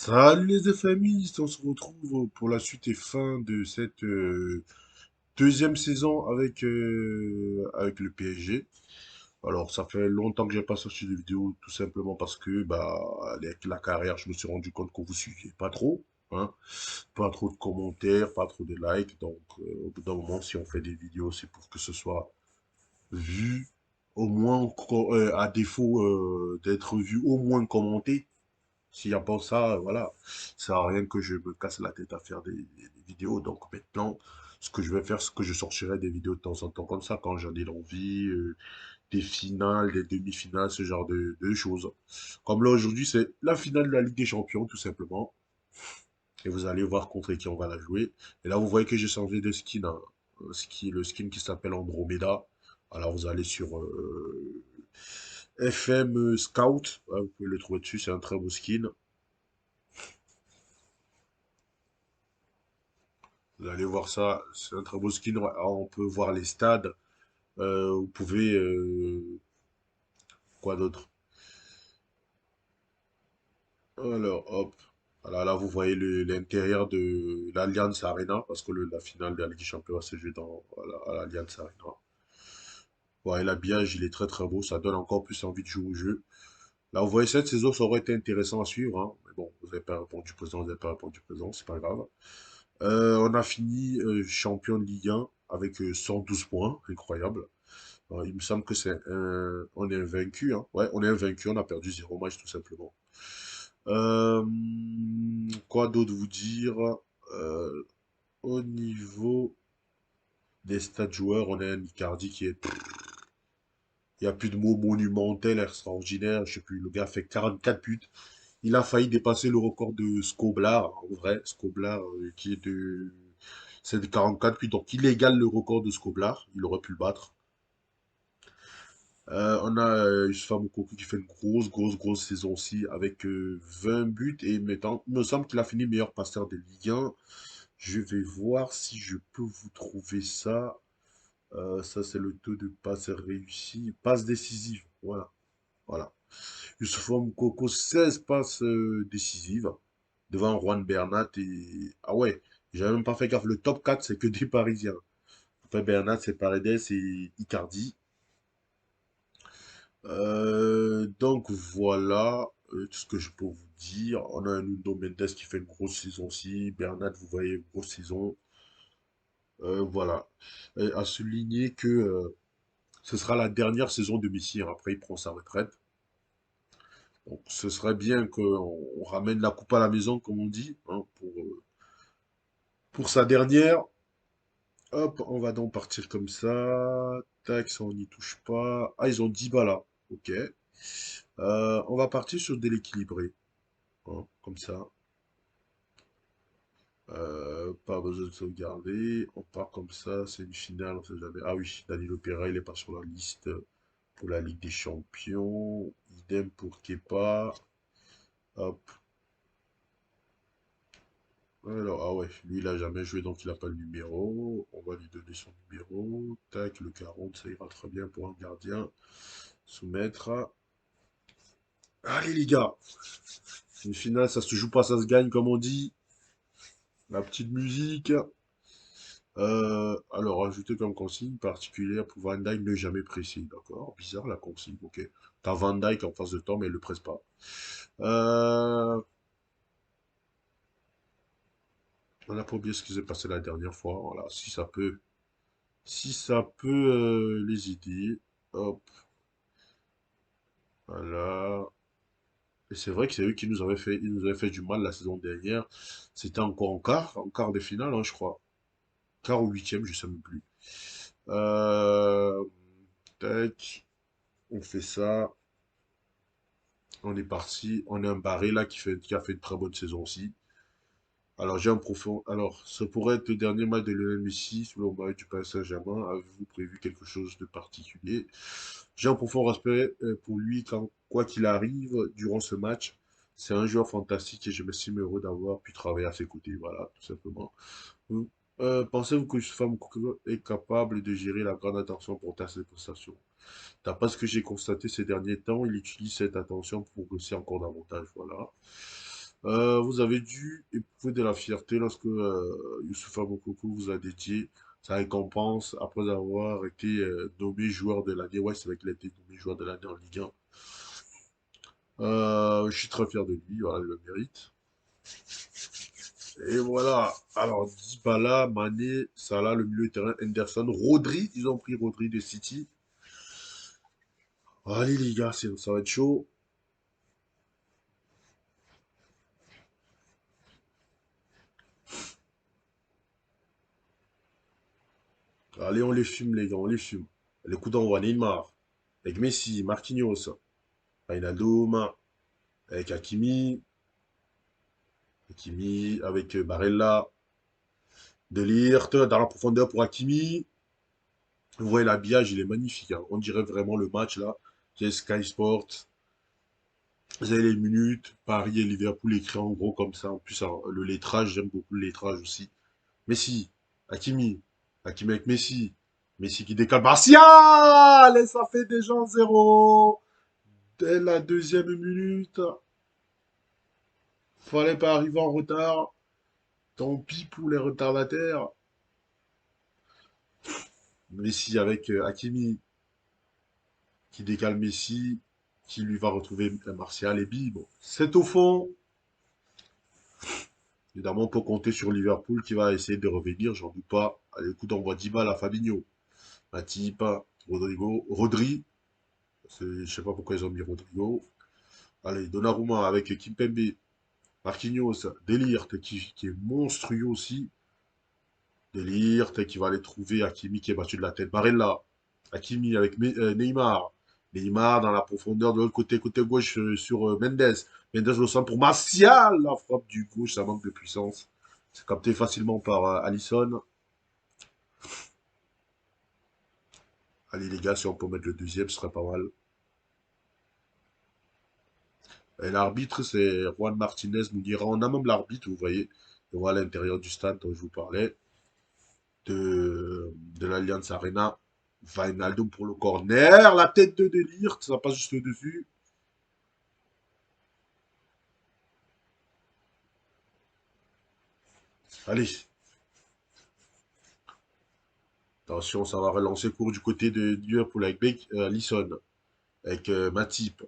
Salut les FMistes, on se retrouve pour la suite et fin de cette deuxième saison avec le PSG. Alors ça fait longtemps que j'ai pas sorti de vidéo, tout simplement parce que avec la carrière, je me suis rendu compte que vous suiviez pas trop, hein. Pas trop de commentaires, pas trop de likes. Donc au bout d'un moment, si on fait des vidéos, c'est pour que ce soit vu, au moins à défaut d'être vu, au moins commenté. S'il n'y a pas ça, voilà, ça sert à rien que je me casse la tête à faire des vidéos. Donc maintenant, ce que je vais faire, c'est que je sortirai des vidéos de temps en temps comme ça, quand j'en ai l'envie, des finales, des demi-finales, ce genre de choses. Comme là, aujourd'hui, c'est la finale de la Ligue des Champions, tout simplement. Et vous allez voir contre qui on va la jouer. Et là, vous voyez que j'ai changé de skin, hein. Le skin qui s'appelle Andromeda. Alors, vous allez sur FM Scout, hein, vous pouvez le trouver dessus, c'est un très beau skin. Vous allez voir ça, c'est un très beau skin. Ouais, alors, on peut voir les stades. Vous pouvez... quoi d'autre? Alors, hop. Voilà, là, vous voyez l'intérieur de l'Allianz Arena, parce que la finale de la Ligue des Champions va se jouer voilà, à l'Allianz Arena. Ouais, l'habillage, il est très très beau. Ça donne encore plus envie de jouer au jeu. Là, vous voyez, cette saison, ça aurait été intéressant à suivre, hein. Mais bon, vous n'avez pas répondu présent, vous n'avez pas répondu présent, c'est pas grave. On a fini champion de Ligue 1 avec 112 points, incroyable. Il me semble que on est invaincu, hein. Ouais, on est invaincu, on a perdu 0 match tout simplement. Euh, quoi d'autre vous dire? Euh, Au niveau des stats joueurs, on a un Icardi qui est... Il n'y a plus de mots monumental, extraordinaire. Je sais plus, le gars fait 44 buts. Il a failli dépasser le record de Skoblar, en vrai. Skoblar, qui est de... C'est de 44 buts. Donc, il égale le record de Skoblar. Il aurait pu le battre. On a Youssoupha Moukoko qui fait une grosse saison aussi avec 20 buts et maintenant, il me semble qu'il a fini meilleur passeur de Ligue 1. Je vais voir si je peux vous trouver ça. Ça, c'est le taux de passes réussies. Passes décisives. Voilà. Voilà. Youssoupha Moukoko, 16 passes décisives devant Juan Bernat et... Ah ouais, j'avais même pas fait gaffe. Le top 4, c'est que des Parisiens. Après Bernat, c'est Paredes et Icardi. Donc voilà tout ce que je peux vous dire. On a un Nuno Mendes qui fait une grosse saison aussi. Bernat, vous voyez, une grosse saison. Voilà. Et à souligner que ce sera la dernière saison de Messi, hein. Après, il prend sa retraite. Donc ce serait bien qu'on ramène la coupe à la maison, comme on dit, hein, pour sa dernière. Hop, on va donc partir comme ça. Tac, ça on n'y touche pas. Ah, ils ont 10 balles là. Ok. On va partir sur de l'équilibré, hein, comme ça. Pas besoin de sauvegarder. On part comme ça. C'est une finale. On sait jamais. Ah oui, Danilo Pereira, il est pas sur la liste pour la Ligue des Champions. Idem pour Kepa. Hop. Alors, ah ouais, lui, il a jamais joué, donc il n'a pas le numéro. On va lui donner son numéro. Tac, le 40, ça ira très bien pour un gardien. Soumettre. Allez, les gars. Une finale, ça se joue pas, ça se gagne, comme on dit. La petite musique. Alors, ajouter comme consigne particulière pour Van Dyke, ne jamais presser. D'accord, bizarre la consigne, ok. T'as Van Dyke en face de toi, mais il le presse pas. Euh, on n'a pas oublié ce qui s'est passé la dernière fois. Voilà, si ça peut les aider. Hop, voilà. Et c'est vrai que c'est eux qui ils nous avaient fait du mal la saison dernière. C'était encore en quart de finale, hein, je crois. Quart ou huitième, je sais même plus. Euh, tac, on fait ça. On est parti. On est un barré là qui a fait une très bonne saison aussi. Alors, j'ai un profond. Alors, ce pourrait être le dernier match de Lionel Messi sous le maillot du Paris Saint-Germain. Avez-vous prévu quelque chose de particulier? J'ai un profond respect pour lui, quoi qu'il arrive durant ce match. C'est un joueur fantastique et je me suis heureux d'avoir pu travailler à ses côtés. Voilà, tout simplement. Vous- pensez-vous que Youssoupha Moukoko est capable de gérer la grande attention pour ses prestations? D'après ce que j'ai constaté ces derniers temps, il utilise cette attention pour progresser encore davantage. Voilà. Vous avez dû éprouver de la fierté lorsque Youssoupha Moukoko vous a dédié sa récompense après avoir été nommé joueur de l'année. Ouais, c'est vrai qu'il a été nommé joueur de l'année en Ligue 1. Je suis très fier de lui, voilà, il le mérite. Et voilà. Alors, Dybala, Mané, Salah, le milieu de terrain, Henderson, Rodri, ils ont pris Rodri de City. Allez les gars, ça va être chaud. Allez, on les fume les gars, on les fume. Les coups d'envoi, Neymar, avec Messi, Marquinhos, Wijnaldum, avec Hakimi, Hakimi avec Barella, De Ligt, dans la profondeur pour Hakimi. Vous voyez l'habillage, il est magnifique, hein. On dirait vraiment le match là. C'est Sky Sport. Vous avez les minutes, Paris et Liverpool écrit en gros comme ça. En plus, hein, le lettrage, j'aime beaucoup le lettrage aussi. Messi, Hakimi, Hakimi avec Messi. Messi qui décale. Martial! Et ça fait déjà 1-0. Dès la deuxième minute. Fallait pas arriver en retard. Tant pis pour les retardataires. Messi avec Hakimi qui décale Messi, qui lui va retrouver Martial et bim. C'est au fond. Évidemment, on peut compter sur Liverpool qui va essayer de revenir, j'en doute pas. Allez, coup d'envoi Dybala, Fabinho, Matip, Rodrigo, Rodri. Je sais pas pourquoi ils ont mis Rodrigo. Allez, Donnarumma avec Kimpembe, Marquinhos, De Ligt qui est monstrueux aussi. De Ligt qui va aller trouver Hakimi qui est battu de la tête. Barella, Hakimi avec Neymar. Neymar dans la profondeur de l'autre côté, côté gauche sur Mendes. Mendes le centre pour Martial. La frappe du gauche, ça manque de puissance. C'est capté facilement par Alisson. Allez les gars, si on peut mettre le deuxième, ce serait pas mal. Et l'arbitre, c'est Juan Martinez Mounira. On a même l'arbitre, vous voyez. On voit à l'intérieur du stade dont je vous parlais. De l'Alliance Arena. Wijnaldum pour le corner. La tête de Ligt, ça passe juste dessus. Allez, attention, ça va relancer court du côté de Liverpool avec Alisson, avec Matip.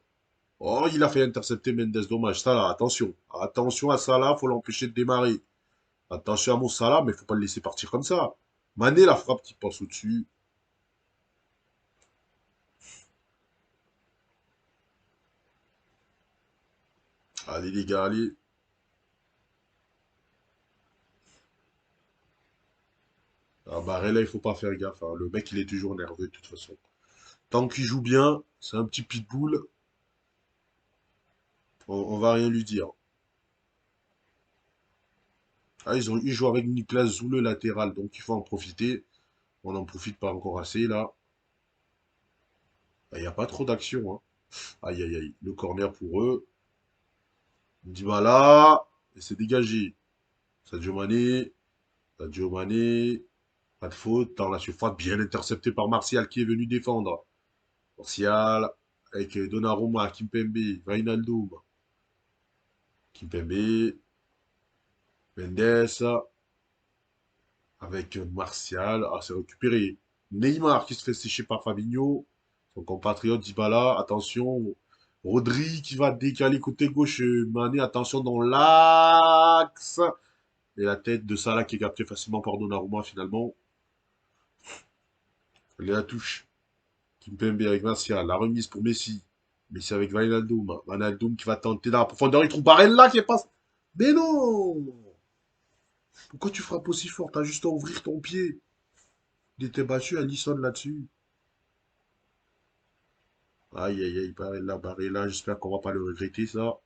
Oh, il a fait intercepter Mendes, dommage. Salah, attention. Attention à Salah, faut l'empêcher de démarrer. Attention à mon Salah, mais faut pas le laisser partir comme ça. Mané, la frappe qui passe au-dessus. Allez les gars, allez. Ah, Barella, il faut pas faire gaffe, hein. Le mec, il est toujours nerveux de toute façon. Tant qu'il joue bien, c'est un petit pitbull. On va rien lui dire. Ah, ils jouent avec Nicolas Zoule latéral, donc il faut en profiter. On n'en profite pas encore assez là. Il n'y a pas trop d'action, hein. Aïe aïe aïe. Le corner pour eux. Dybala. Et c'est dégagé. Sadio Mané. Sadio Mané. Pas de faute. Dans la surface, bien intercepté par Martial qui est venu défendre. Martial. Avec Donnarumma, Kimpembe, Wijnaldum. Kimpembe. Mendes. Avec Martial. Ah, c'est récupéré. Neymar qui se fait sécher par Fabinho. Son compatriote Dybala. Attention. Rodri qui va décaler côté gauche. Mané, attention dans l'axe. Et la tête de Salah qui est captée facilement par Donnarumma finalement. Elle est la touche. Kimpembe avec Martial. La remise pour Messi. Messi avec Wijnaldum. Wijnaldum qui va tenter dans la profondeur. Il trouve Barella qui est pas. Mais non! Pourquoi tu frappes aussi fort? T'as juste à ouvrir ton pied. Il était battu, Alisson là-dessus. Aïe aïe aïe, Barella, Barella. J'espère qu'on va pas le regretter ça.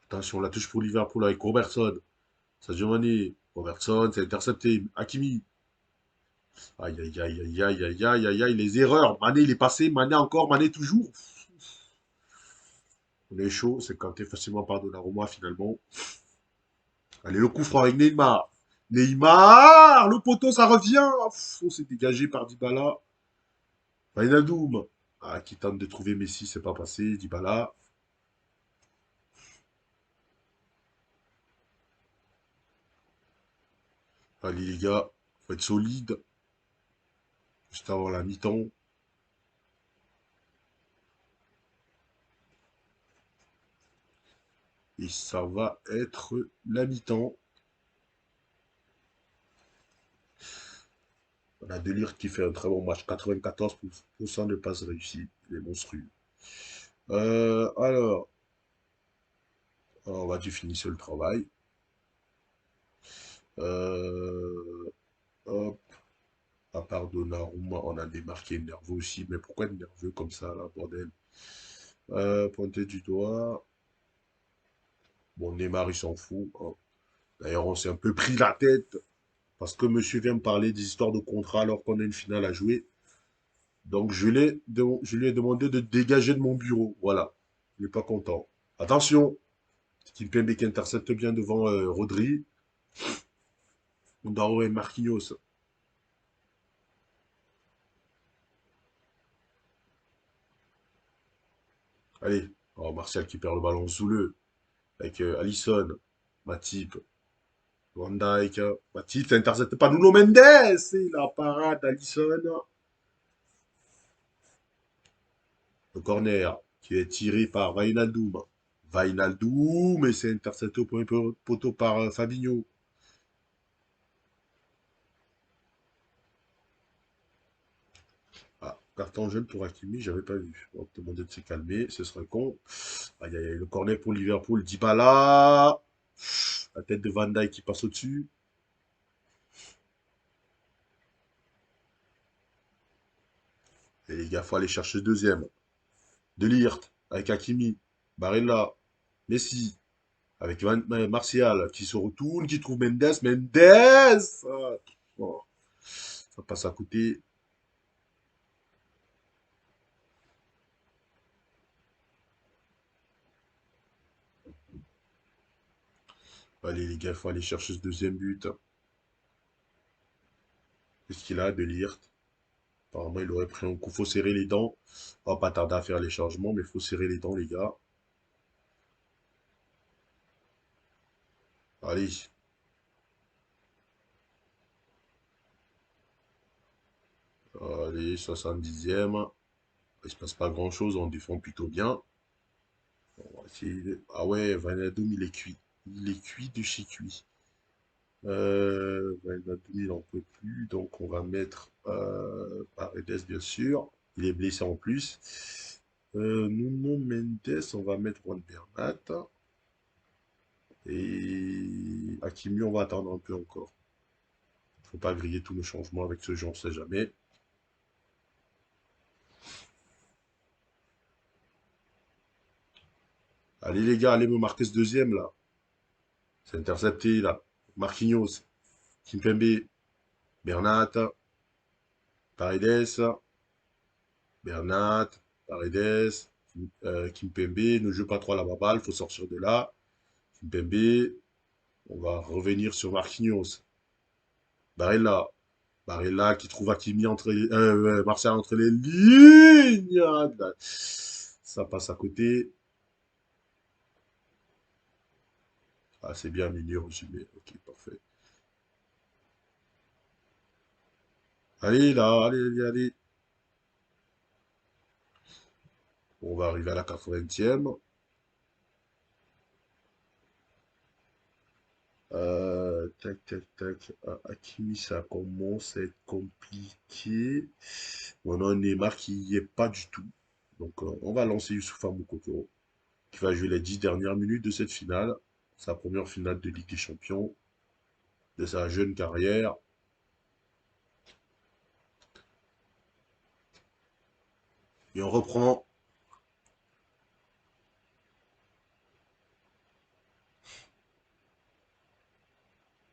Attention, la touche pour Liverpool avec Robertson. Sadio Mané. Robertson, c'est intercepté. Hakimi. Aïe, aïe, aïe, aïe, aïe, aïe, aïe, aïe, aïe, les erreurs. Mané, il est passé. Mané encore. Mané toujours. On est chaud. C'est capté facilement par Donnarumma, finalement. Allez, le coup franc avec Neymar. Neymar. Le poteau, ça revient. On s'est dégagé par Dybala. Wijnaldum. qui tente de trouver Messi, c'est pas passé. Dybala. Allez les gars, faut être solide. Juste avant la mi-temps. Et ça va être la mi-temps. On a Delire qui fait un très bon match. 94% de passes réussies. Il est monstrueux. Alors, on va du finir sur le travail. Hop, à part Donnarumma, on a des marqués nerveux aussi. Mais pourquoi être nerveux comme ça, là, bordel? Pointer du doigt. Bon, Neymar, il s'en fout, hein. D'ailleurs, on s'est un peu pris la tête parce que monsieur vient me parler des histoires de contrat alors qu'on a une finale à jouer. Donc, je lui ai demandé de dégager de mon bureau. Voilà. Il n'est pas content. Attention, Kimpembe qui intercepte bien devant Rodri. Ondaro et Marquinhos. Allez. Oh, Martial qui perd le ballon Zouleux. Avec Alisson. Matip. Van Dijk. Matip, ça intercepte pas Nuno Mendes. Et la parade Alisson. Le corner qui est tiré par Wijnaldum. Wijnaldum, mais c'est intercepté au premier poteau par Fabinho. Ah, carton jaune pour Hakimi, j'avais pas vu. On va te demander de se calmer, ce serait con. Aïe, aïe, aïe, le corner pour Liverpool, Dybala. La tête de Van Dijk qui passe au-dessus. Et les gars, faut aller chercher le deuxième. De Ligt, avec Hakimi. Barella. Messi. Avec Martial, qui se retourne, qui trouve Mendes. Mendes! Ah, oh, ça passe à côté. Allez, les gars, faut aller chercher ce deuxième but. Qu'est-ce qu'il a de Ligt? Apparemment, il aurait pris un coup. Faut serrer les dents. On va pas tarder à faire les changements, mais faut serrer les dents, les gars. Allez. Allez, 70e. Il se passe pas grand-chose, on défend plutôt bien. On va essayer Ah ouais, Wijnaldum, il est cuit. Il est cuit de chez cuit. Wijnaldum, il en peut plus, donc on va mettre Paredes, bien sûr. Il est blessé en plus. Nuno Mendes, on va mettre Juan Bernat. Et Hakimi, on va attendre un peu encore. Faut pas griller tous nos changements avec ce jeu, on sait jamais. Allez les gars, allez me marquer ce deuxième là. C'est intercepté là. Marquinhos, Kimpembe, Bernat, Paredes, Bernat, Paredes, Kimpembe. Ne joue pas trop à la baballe, faut sortir de là. Kimpembe, on va revenir sur Marquinhos. Barella, Barella qui trouve Hakimi entre Martial entre les lignes. Ça passe à côté. Ah, c'est bien, milieu résumé. Ok, parfait. Allez, là, allez, allez, allez. On va arriver à la 80e. Tac, tac, tac. Ah, Hakimi, ça commence à être compliqué. On a un Neymar qui n'y est pas du tout. Donc, on va lancer Youssoupha Moukoko, qui va jouer les 10 dernières minutes de cette finale. Sa première finale de Ligue des Champions de sa jeune carrière. Et on reprend.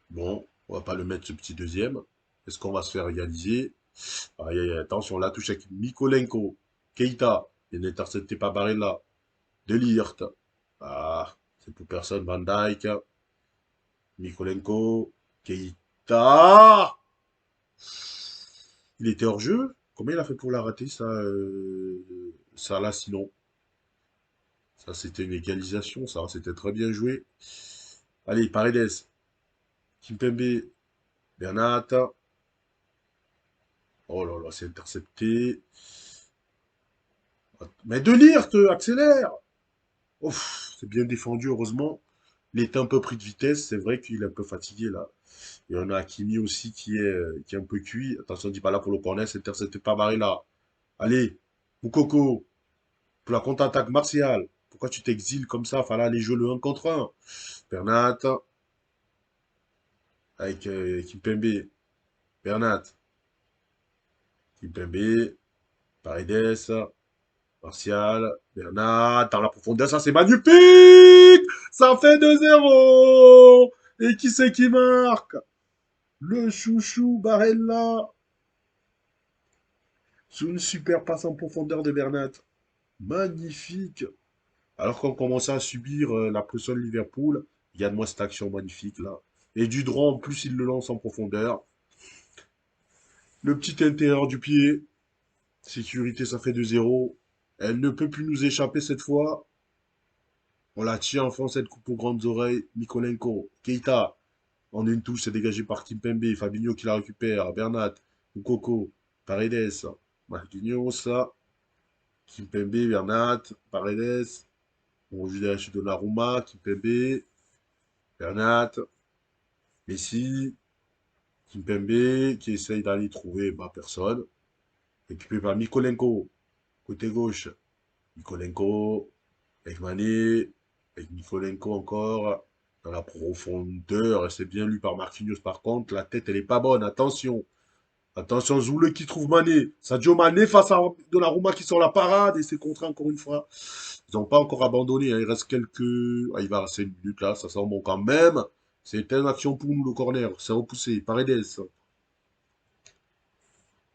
Bon, on va pas le mettre ce petit deuxième. Est-ce qu'on va se faire égaliser? Aïe, aïe, aïe, attention, la touche avec Mikolenko. Keita. Il n'est intercepté par Barella. De Ligt. Ah, c'est pour personne. Van Dijk. Mikolenko. Keita. Il était hors jeu. Comment il a fait pour la rater, ça, ça là, sinon? Ça, c'était une égalisation, ça. C'était très bien joué. Allez, Paredes, Kimpembe, Bernat. Oh là là, c'est intercepté. Mais De Ligt, accélère! Ouf, c'est bien défendu, heureusement. Il était un peu pris de vitesse. C'est vrai qu'il est un peu fatigué, là. Et on a Hakimi aussi qui est un peu cuit. Attention, dit pas là pour le corner. C'est intercepté par Barilla. Allez, Moukoko, pour la contre-attaque Martial. Pourquoi tu t'exiles comme ça? Fallait aller jouer le 1 contre 1. Bernat, avec Kimpembe. Bernat, Kimpembe, Paredes, Martial, Bernat, dans la profondeur, ça c'est magnifique! Ça fait 2-0. Et qui c'est qui marque? Le chouchou Barella. Sous une super passe en profondeur de Bernat. Magnifique. Alors qu'on commençait à subir la pression de Liverpool, il y a de moi cette action magnifique là. Et du droit en plus, il le lance en profondeur. Le petit intérieur du pied. Sécurité, ça fait 2-0. Elle ne peut plus nous échapper cette fois. On la tient enfin cette coupe aux grandes oreilles. Mikolenko, Keita, en une touche, c'est dégagé par Kimpembe. Fabinho qui la récupère. Bernat, Moukoko, Paredes, Marquinhos, Kimpembe, Bernat, Paredes. On revient de Donnarumma, Kimpembe, Bernat, Messi, Kimpembe qui essaye d'aller trouver personne. Récupéré par Mikolenko, côté gauche. Mikolenko, avec Mané, avec Mikolenko encore, dans la profondeur. Et c'est bien lu par Marquinhos par contre. La tête, elle est pas bonne. Attention. Attention, Zoule qui trouve Mané. Sadio Mané face à Donnarumma qui sort la parade. Et c'est contre encore une fois. Ils n'ont pas encore abandonné, hein. Il reste quelques. Ah, il va rester une minute là, ça sent bon quand même. C'est une action pour nous, le corner. C'est repoussé. Paredes.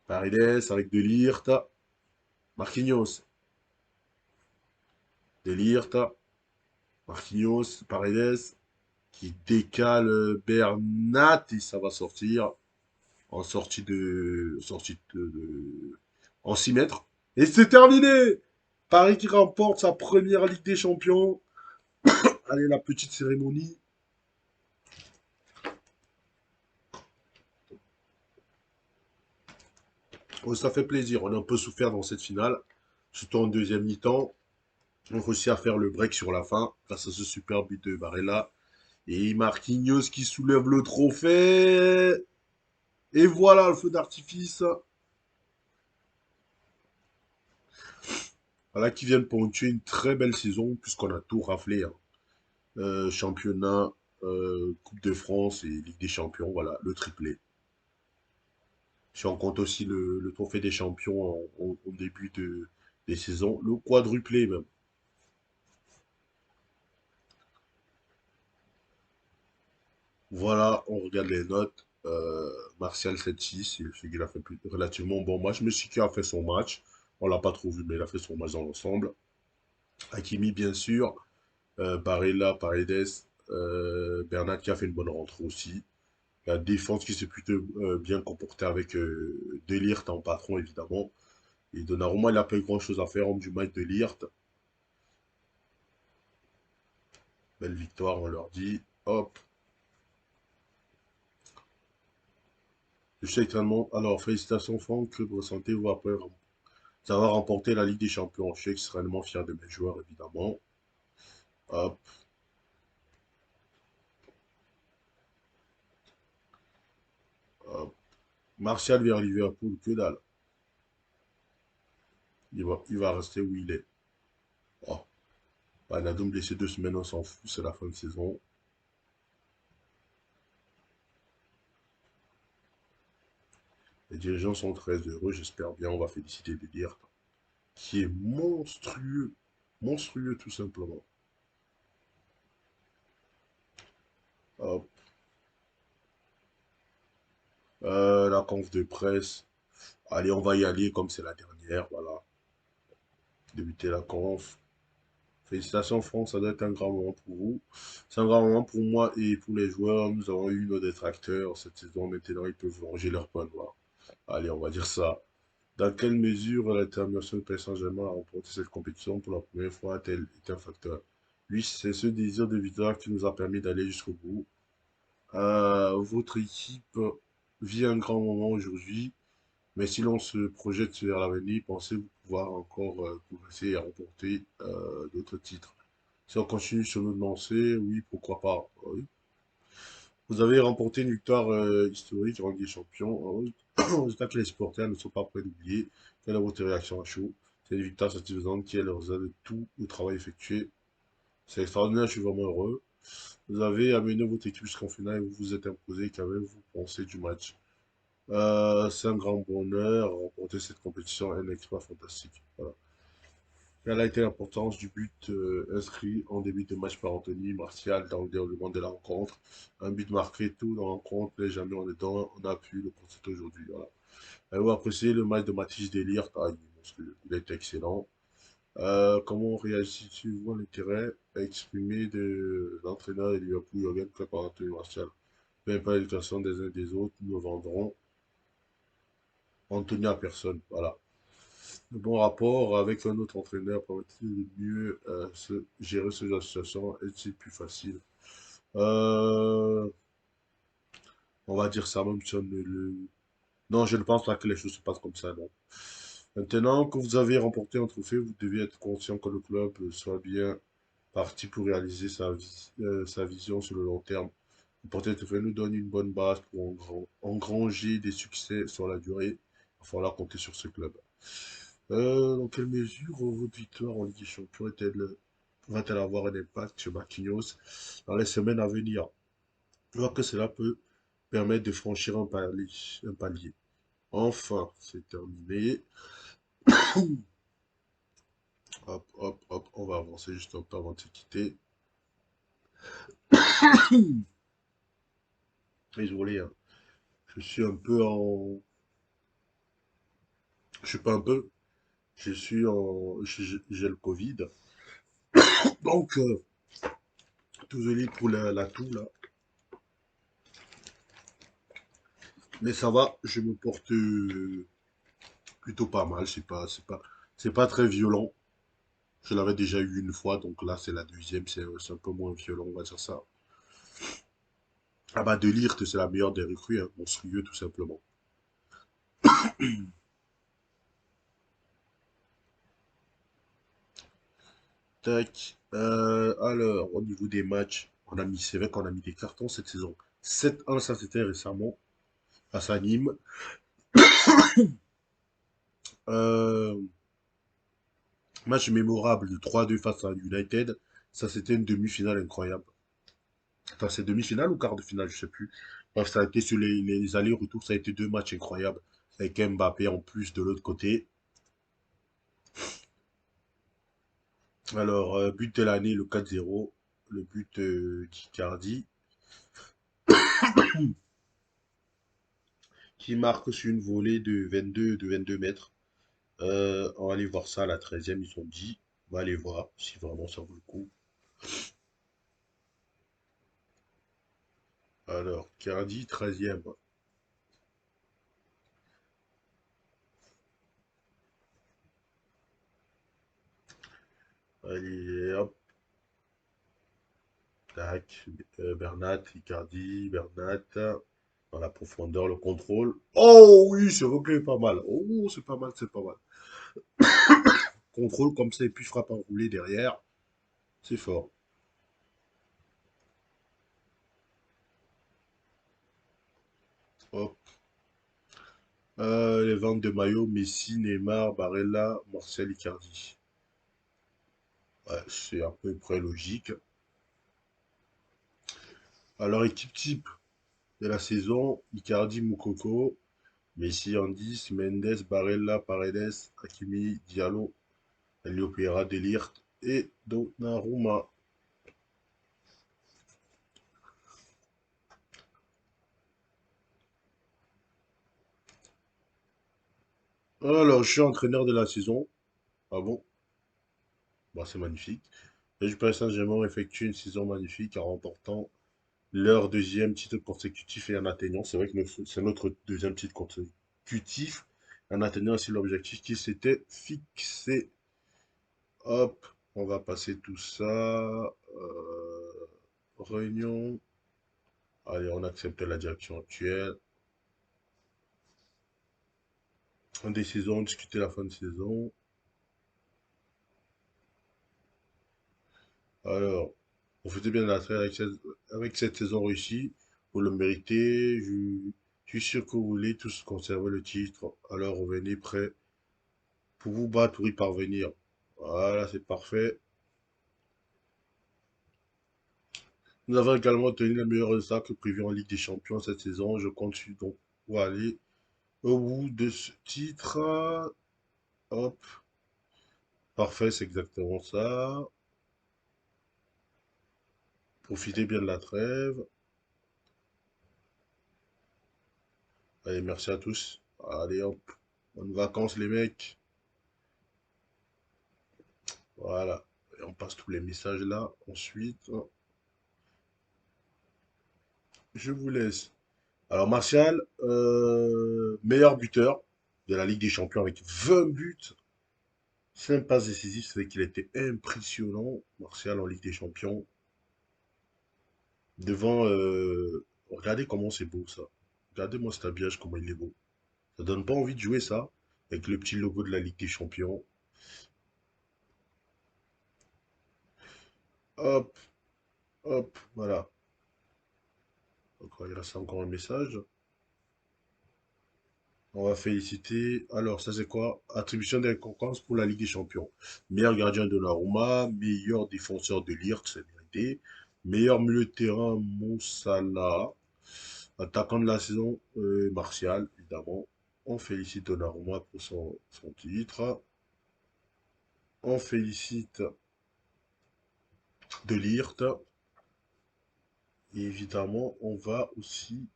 Paredes avec De Ligt. Marquinhos. De Ligt. Marquinhos. Paredes. Qui décale Bernat. Et ça va sortir. En en 6 mètres. Et c'est terminé! Paris qui remporte sa première Ligue des Champions. Allez, la petite cérémonie. Oh, ça fait plaisir. On a un peu souffert dans cette finale, surtout en deuxième mi-temps. On réussit à faire le break sur la fin grâce à ce super but de Barella. Et Marquinhos qui soulève le trophée. Et voilà le feu d'artifice. Voilà qui vient de ponctuer une très belle saison puisqu'on a tout raflé, hein. Championnat, Coupe de France et Ligue des Champions. Voilà, le triplé. Si on compte aussi le trophée des champions au début des saisons, le quadruplé même. Voilà, on regarde les notes. Martial 7-6, il fait qu'il a fait relativement bon match. Messi a fait son match. On l'a pas trop vu, mais il a fait son match dans l'ensemble. Hakimi, bien sûr. Barella, Paredes. Bernat qui a fait une bonne rentrée aussi. La défense qui s'est plutôt bien comportée avec De Ligt en patron, évidemment. Et Donnarumma, il n'a pas eu grand-chose à faire. Homme du match De Ligt. Belle victoire, on leur dit. Hop. Je sais extrêmement. Alors, félicitations, Franck. Que ressentez-vous après ça va remporter la Ligue des Champions. Je suis extrêmement fier de mes joueurs, évidemment. Hop, hop. Martial vers Liverpool, que dalle. Il va rester où il est. Oh. Wijnaldum blessé 2 semaines, on s'en fout, c'est la fin de saison. Les dirigeants sont très heureux, j'espère bien. On va féliciter Delirte, qui est monstrueux. Monstrueux, tout simplement. Hop. La conf de presse. Allez, on va y aller comme c'est la dernière. Voilà. Débuter la conf. Félicitations France, ça doit être un grand moment pour vous. C'est un grand moment pour moi et pour les joueurs. Nous avons eu nos détracteurs cette saison. Maintenant, ils peuvent ranger leur point noir. Allez, on va dire ça. Dans quelle mesure la détermination du Paris Saint-Germain à remporter cette compétition pour la première fois a-t-elle été un facteur? Oui, c'est ce désir de victoire qui nous a permis d'aller jusqu'au bout. Votre équipe vit un grand moment aujourd'hui, mais si l'on se projette vers l'avenir, pensez-vous pouvoir encore progresser et remporter d'autres titres? Si on continue sur notre lancée, oui, pourquoi pas. Oui. Vous avez remporté une victoire historique en Ligue des Champions. J'espère que les supporters ne sont pas prêts d'oublier. Quelle est votre réaction à chaud? C'est une victoire satisfaisante qui est le résultat de tout le travail effectué. C'est extraordinaire, je suis vraiment heureux. Vous avez amené votre équipe jusqu'en finale et vous vous êtes imposé. Qu'avez-vous pensé du match? C'est un grand bonheur. Remporter cette compétition est un exploit fantastique. Voilà. Quelle a été l'importance du but inscrit en début de match par Anthony Martial dans le déroulement de la rencontre? Un but marqué tout dans la rencontre, n'est jamais en dedans, on a pu le constater aujourd'hui. Voilà. Avez-vous apprécié le match de Mathis Delirte? Ah, il a été excellent. Comment réagissez-vous à l'intérêt exprimé de l'entraîneur de Liverpool, Jürgen Klopp, par Anthony Martial? Peu importe l'éducation des uns et des autres, nous ne vendrons Anthony à personne. Voilà. Le bon rapport avec un autre entraîneur permet-il de mieux gérer ce genre de situation? Est-il plus facile? Euh, on va dire ça même si on ne le... Non, je ne pense pas que les choses se passent comme ça, non. Maintenant que vous avez remporté un trophée, vous devez être conscient que le club soit bien parti pour réaliser sa vision sur le long terme. Remporter le trophée nous donne une bonne base pour engranger des succès sur la durée. Il va falloir compter sur ce club. Dans quelle mesure votre victoire en Ligue des Champions va-t-elle avoir un impact sur Marquinhos dans les semaines à venir? Je vois que cela peut permettre de franchir un palier. Enfin, c'est terminé. Hop, hop, hop, on va avancer juste un peu avant de se quitter. Désolé, hein. Je suis un peu en... Je suis pas un peu. Je suis en... J'ai le Covid. Donc, désolé pour la toux, là. Mais ça va, je me porte plutôt pas mal. C'est pas très violent. Je l'avais déjà eu une fois, donc là, c'est la deuxième. C'est un peu moins violent, on va dire ça. Ah bah, De Ligt, c'est la meilleure des recrues, hein, monstrueux, tout simplement. Tac. Alors, au niveau des matchs, c'est vrai qu'on a mis des cartons cette saison. 7-1, ça c'était récemment, face à Nîmes. Euh, Match mémorable de 3-2 face à United. Ça c'était une demi-finale incroyable. Enfin, c'est demi-finale ou quart de finale, je sais plus. Bref, ça a été sur les allers-retours, ça a été deux matchs incroyables. Avec Mbappé en plus de l'autre côté. Alors, but de l'année, le 4-0. Le but d'Icardi, qui marque sur une volée de 22 mètres. On va aller voir ça à la 13e, ils ont dit. On va aller voir si vraiment ça vaut le coup. Alors, Cardi, 13e. Allez, hop, tac. Bernat, Icardi, Bernat. Dans la profondeur, le contrôle. Oh oui, ce replay est pas mal. Oh, c'est pas mal, c'est pas mal. Contrôle comme ça et puis frappe enroulée derrière. C'est fort. Hop. Les ventes de maillots, Messi, Neymar, Barella, Martial, Icardi. Ouais, c'est à peu près logique. Alors, équipe type de la saison, Icardi, Moukoko, Messi en 10, Mendes, Barella, Paredes, Hakimi, Diallo, Elio Pereira, Delirte et Donnarumma. Alors, je suis entraîneur de la saison. Ah bon? Bah, c'est magnifique. Le Paris Saint-Germain effectue une saison magnifique en remportant leur deuxième titre consécutif et en atteignant, c'est vrai que c'est notre deuxième titre consécutif, en atteignant ainsi l'objectif qui s'était fixé. Hop, on va passer tout ça. Réunion. Allez, on accepte la direction actuelle. Fin des saisons, discuter la fin de saison. Alors, profitez bien de la trêve avec cette saison réussie. Vous le méritez. Je suis sûr que vous voulez tous conserver le titre. Alors, revenez prêts pour vous battre, pour y parvenir. Voilà, c'est parfait. Nous avons également obtenu le meilleur résultat que prévu en Ligue des Champions cette saison. Je compte donc pour aller au bout de ce titre. Hop, parfait, c'est exactement ça. Profitez bien de la trêve. Allez, merci à tous. Allez, hop, bonnes vacances les mecs. Voilà. Et on passe tous les messages là. Ensuite, je vous laisse. Alors, Martial, meilleur buteur de la Ligue des Champions avec 20 buts, 5 passes décisives. C'est vrai qu'il était impressionnant, Martial en Ligue des Champions. Devant, regardez comment c'est beau ça. Regardez-moi cet habillage, comment il est beau. Ça donne pas envie de jouer ça, avec le petit logo de la Ligue des Champions. Hop, hop, voilà. Donc, il reste encore un message. On va féliciter. Alors, ça c'est quoi? Attribution des récompenses pour la Ligue des Champions. Meilleur gardien de la Roma, meilleur défenseur de l'IRT, c'est mérité. Meilleur milieu de terrain, Moussala. Attaquant de la saison, Martial, évidemment. On félicite Donnarumma pour son titre. On félicite De Ligt. Et évidemment, on va aussi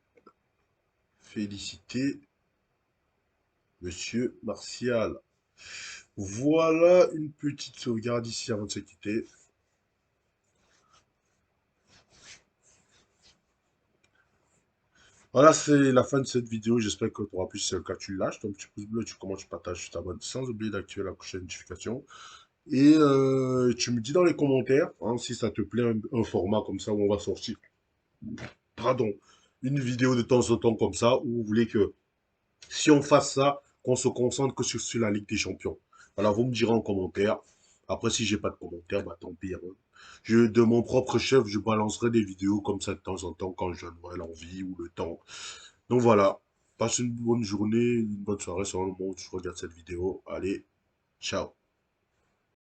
féliciter Monsieur Martial. Voilà une petite sauvegarde ici avant de se quitter. Voilà, c'est la fin de cette vidéo. J'espère que tu auras plu. Si c'est le cas, tu lâches ton petit pouce bleu, tu commentes, tu partages, tu t'abonnes sans oublier d'activer la cloche de notification. Et tu me dis dans les commentaires hein, si ça te plaît un format comme ça où on va sortir, pardon, une vidéo de temps en temps comme ça où vous voulez que si on fasse ça, qu'on se concentre que sur la Ligue des Champions. Alors vous me direz en commentaire. Après, si j'ai pas de commentaire, bah tant pis, hein. De mon propre chef, je balancerai des vidéos comme ça de temps en temps quand j'en aurai l'envie ou le temps. Donc voilà, passe une bonne journée, une bonne soirée sur le moment où tu regardes cette vidéo. Allez, ciao.